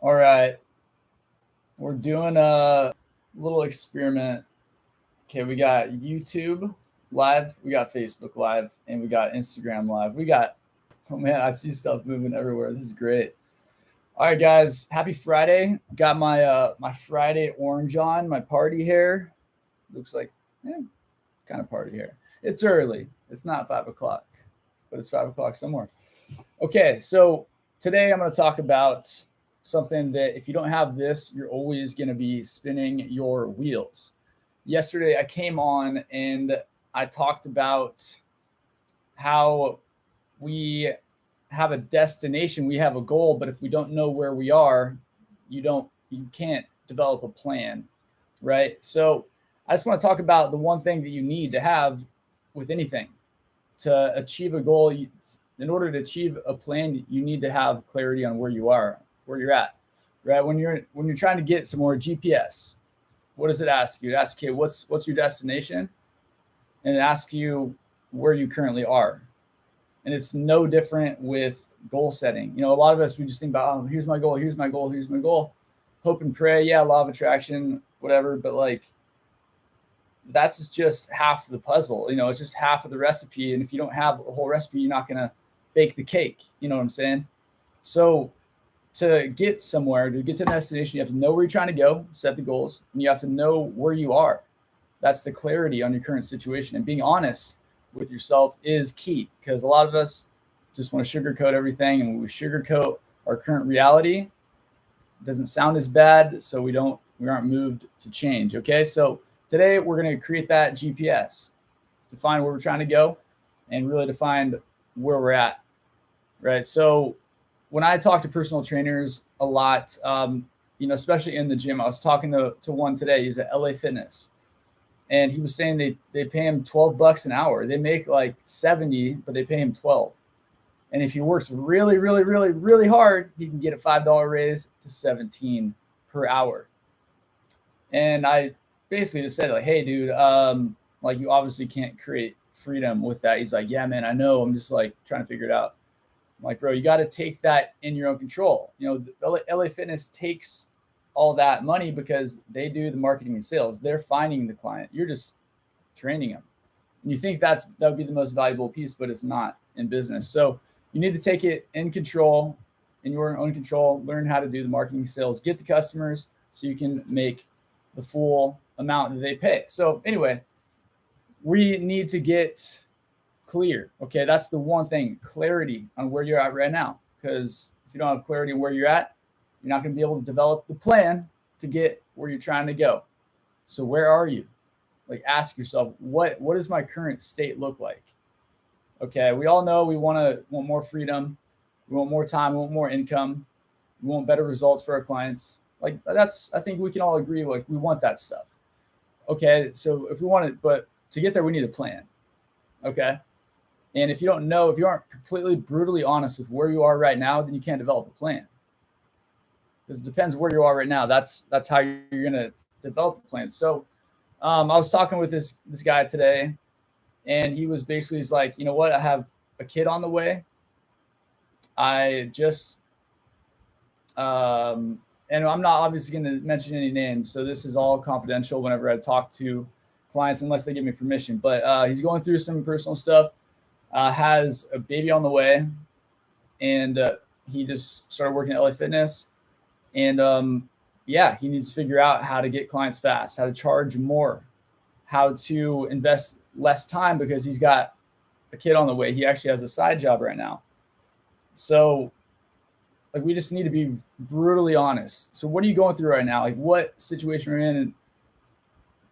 All right, we're doing a little experiment. Okay, we got YouTube live, we got Facebook live, and we got Instagram live. Oh man, I see stuff moving everywhere. This is great. All right, guys, happy Friday. Got my Friday orange on, my party hair. Looks like, yeah, kind of party hair. It's early. It's not 5 o'clock, but it's 5 o'clock somewhere. Okay, so today I'm going to talk about something that if you don't have this, you're always going to be spinning your wheels. Yesterday, I came on and I talked about how we have a destination, we have a goal, but if we don't know where we are, you can't develop a plan, right? So I just want to talk about the one thing that you need to have with anything to achieve a goal. In order to achieve a plan, you need to have clarity on where you're at, right? When you're trying to get somewhere, GPS, what does it ask you? It asks, okay, what's your destination? And it asks you where you currently are. And it's no different with goal setting. A lot of us, we just think about, oh, here's my goal, here's my goal, here's my goal. Hope and pray, yeah, law of attraction, whatever. But like, that's just half the puzzle. It's just half of the recipe. And if you don't have a whole recipe, you're not going to bake the cake. You know what I'm saying? So to get somewhere, to get to the destination, you have to know where you're trying to go, set the goals, and you have to know where you are. That's the clarity on your current situation. And being honest with yourself is key, because a lot of us just want to sugarcoat everything. And when we sugarcoat our current reality, it doesn't sound as bad. So we aren't moved to change. Okay. So today we're going to create that GPS to find where we're trying to go and really to find where we're at. Right. So when I talk to personal trainers a lot, especially in the gym, I was talking to one today. He's at LA Fitness, and he was saying they pay him $12 an hour. They make like 70, but they pay him 12. And if he works really, really, really, really hard, he can get a $5 raise to 17 per hour. And I basically just said, like, hey, dude, like, you obviously can't create freedom with that. He's like, yeah, man, I know. I'm just like trying to figure it out. I'm like, bro, you got to take that in your own control. LA Fitness takes all that money because they do the marketing and sales. They're finding the client. You're just training them. And you think that would be the most valuable piece, but it's not in business. So you need to take it in control, in your own control, learn how to do the marketing and sales, get the customers so you can make the full amount that they pay. So anyway, we need to get clear. Okay, that's the one thing, clarity on where you're at right now. Because if you don't have clarity on where you're at, you're not going to be able to develop the plan to get where you're trying to go. So where are you? Like, ask yourself, what does my current state look like? Okay, we all know we want more freedom, we want more time, we want more income, we want better results for our clients. Like, I think we can all agree, like, we want that stuff. Okay, so if we want it, but to get there, we need a plan. Okay. And if you aren't completely brutally honest with where you are right now, then you can't develop a plan. Because it depends where you are right now. That's how you're going to develop a plan. So I was talking with this guy today, and he was basically, he's like, you know what? I have a kid on the way. I just, and I'm not obviously going to mention any names. So this is all confidential whenever I talk to clients, unless they give me permission. But he's going through some personal stuff. Has a baby on the way, and he just started working at LA Fitness, and he needs to figure out how to get clients fast, how to charge more, how to invest less time, because he's got a kid on the way. He actually has a side job right now. So like, we just need to be brutally honest. So what are you going through right now? Like, what situation are you in?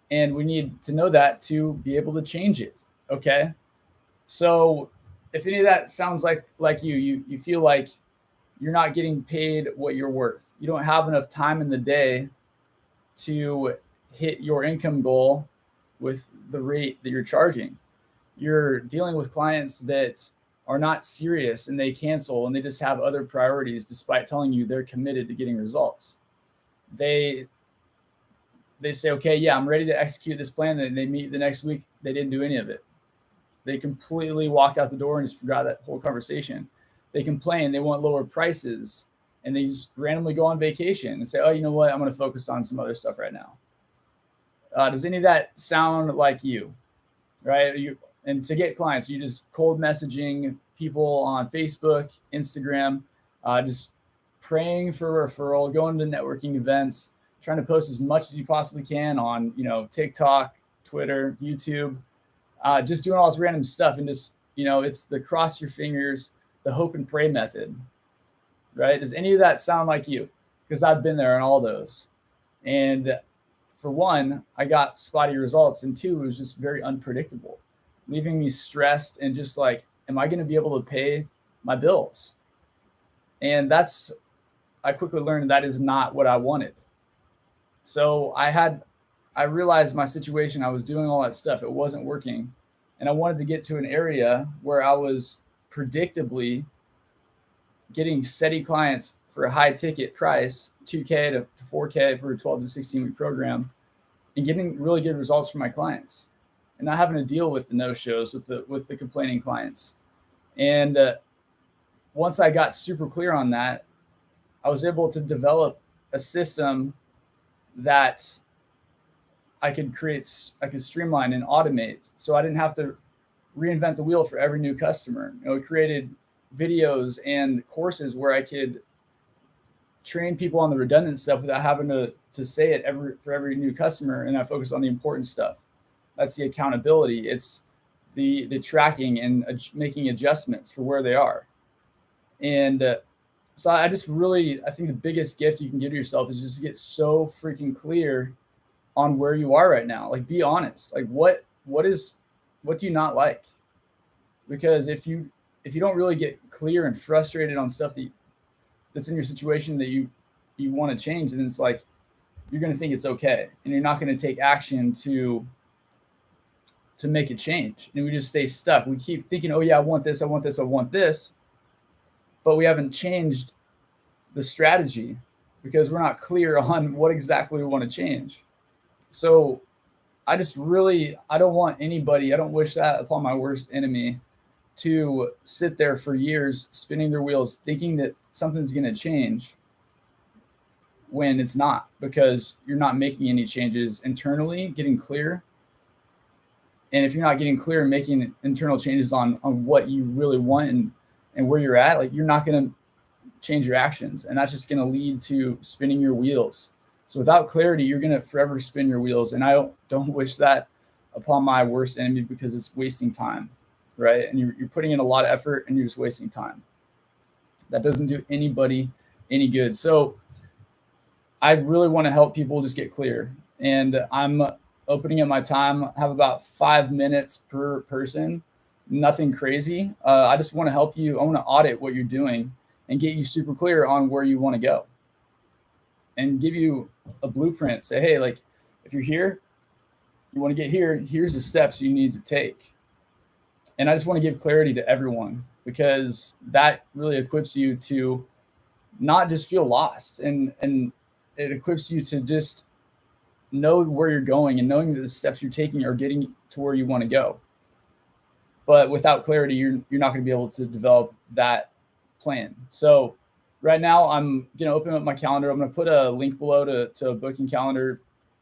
And we need to know that to be able to change it. Okay. So if any of that sounds like you feel like you're not getting paid what you're worth, you don't have enough time in the day to hit your income goal with the rate that you're charging, you're dealing with clients that are not serious and they cancel and they just have other priorities despite telling you they're committed to getting results. They say, okay, yeah, I'm ready to execute this plan. Then they meet the next week. They didn't do any of it. They completely walked out the door and just forgot that whole conversation. They complain. They want lower prices. and they just randomly go on vacation and say, oh, you know what, I'm going to focus on some other stuff right now. Does any of that sound like you? Right? And to get clients, you just cold messaging people on Facebook, Instagram, just praying for referral, going to networking events, trying to post as much as you possibly can on, TikTok, Twitter, YouTube, just doing all this random stuff. And just, it's the cross your fingers, the hope and pray method, right? Does any of that sound like you? Because I've been there on all those. And for one, I got spotty results. And two, it was just very unpredictable, leaving me stressed and just like, am I going to be able to pay my bills? And I quickly learned that is not what I wanted. So I realized my situation. I was doing all that stuff. It wasn't working. And I wanted to get to an area where I was predictably getting steady clients for a high ticket price, $2K to $4K for a 12 to 16 week program, and getting really good results for my clients, and not having to deal with the no-shows with the complaining clients. And once I got super clear on that, I was able to develop a system that I could streamline and automate, so I didn't have to reinvent the wheel for every new customer. It created videos and courses where I could train people on the redundant stuff without having to say it for every new customer. And I focus on the important stuff. That's the accountability. It's the tracking and making adjustments for where they are. And so I think the biggest gift you can give to yourself is just to get so freaking clear on where you are right now. Like, be honest. Like, what do you not like? Because if you don't really get clear and frustrated on stuff that's in your situation that you want to change, then it's like you're going to think it's okay, and you're not going to take action to make a change. And we just stay stuck. We keep thinking, oh yeah, I want this, but we haven't changed the strategy because we're not clear on what exactly we want to change. So I don't want anybody, I don't wish that upon my worst enemy, to sit there for years spinning their wheels thinking that something's going to change when it's not, because you're not making any changes internally, getting clear. And if you're not getting clear and making internal changes on what you really want and where you're at, like, you're not going to change your actions, and that's just going to lead to spinning your wheels. So without clarity, you're going to forever spin your wheels. And I don't wish that upon my worst enemy, because it's wasting time, right? And you're putting in a lot of effort and you're just wasting time. That doesn't do anybody any good. So I really want to help people just get clear. And I'm opening up my time. I have about 5 minutes per person, nothing crazy. I just want to help you. I want to audit what you're doing and get you super clear on where you want to go, and give you a blueprint. Say, hey, like, if you're here, you want to get here, here's the steps you need to take. And I just want to give clarity to everyone, because that really equips you to not just feel lost, and it equips you to just know where you're going, and knowing that the steps you're taking are getting to where you want to go. But without clarity, you're not going to be able to develop that plan. So right now, I'm going to open up my calendar. I'm going to put a link below to a booking calendar,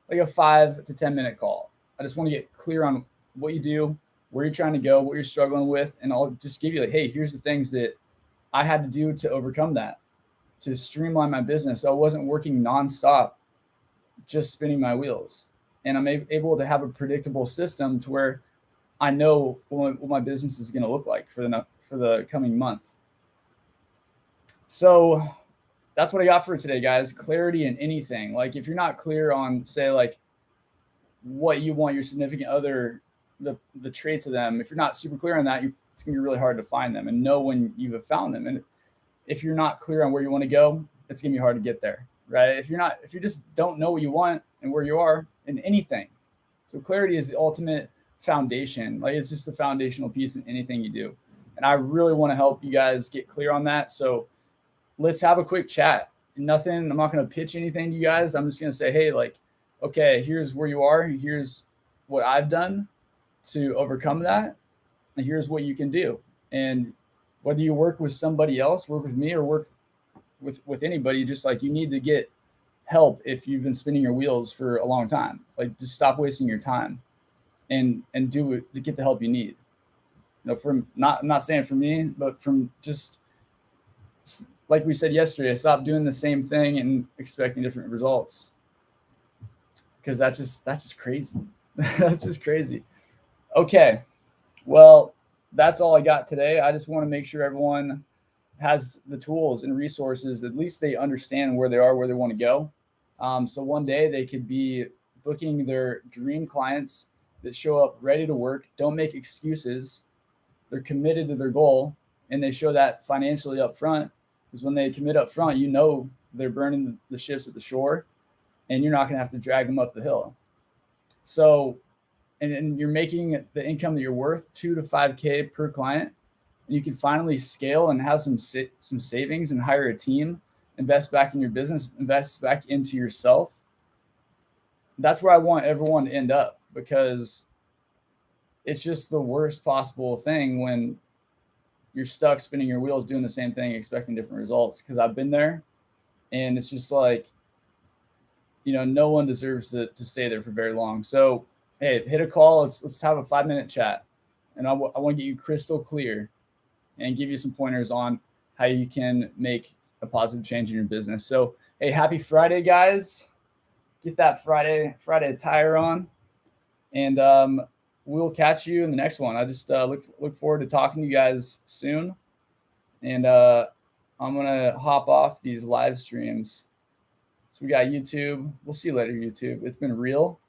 like a 5 to 10 minute call. I just want to get clear on what you do, where you're trying to go, what you're struggling with. And I'll just give you, like, hey, here's the things that I had to do to overcome that, to streamline my business. So I wasn't working nonstop, just spinning my wheels. And I'm able to have a predictable system to where I know what my business is going to look like for the coming month. So that's what I got for today, guys. Clarity in anything. Like, if you're not clear on, say, like, what you want your significant other, the traits of them, if you're not super clear on that, it's going to be really hard to find them and know when you have found them. And if you're not clear on where you want to go, it's going to be hard to get there, right? If you just don't know what you want and where you are in anything. So clarity is the ultimate foundation. Like, it's just the foundational piece in anything you do. And I really want to help you guys get clear on that. So let's have a quick chat. I'm not going to pitch anything to you guys. I'm just going to say, hey, like, okay, here's where you are. Here's what I've done to overcome that. And here's what you can do. And whether you work with somebody else, work with me, or work with anybody, just like you need to get help if you've been spinning your wheels for a long time. Like just stop wasting your time and do it to get the help you need. From I'm not saying for me, but from just like we said yesterday, stop doing the same thing and expecting different results. Because that's just crazy. That's just crazy. Okay. Well, that's all I got today. I just want to make sure everyone has the tools and resources. At least they understand where they are, where they want to go. So one day they could be booking their dream clients that show up ready to work, don't make excuses. They're committed to their goal, and they show that financially up front. Because when they commit up front, they're burning the ships at the shore, and you're not going to have to drag them up the hill. So, and you're making the income that you're worth, 2 to 5K per client. And you can finally scale and have some savings and hire a team, invest back in your business, invest back into yourself. That's where I want everyone to end up, because it's just the worst possible thing when you're stuck spinning your wheels doing the same thing, expecting different results. Because I've been there, and it's just like, no one deserves to stay there for very long. So, hey, hit a call. Let's have a 5-minute chat, and I want to get you crystal clear and give you some pointers on how you can make a positive change in your business. So, hey, happy Friday, guys. Get that Friday attire on, and we'll catch you in the next one. I just look forward to talking to you guys soon, and I'm gonna hop off these live streams. So we got YouTube. We'll see you later, YouTube. It's been real.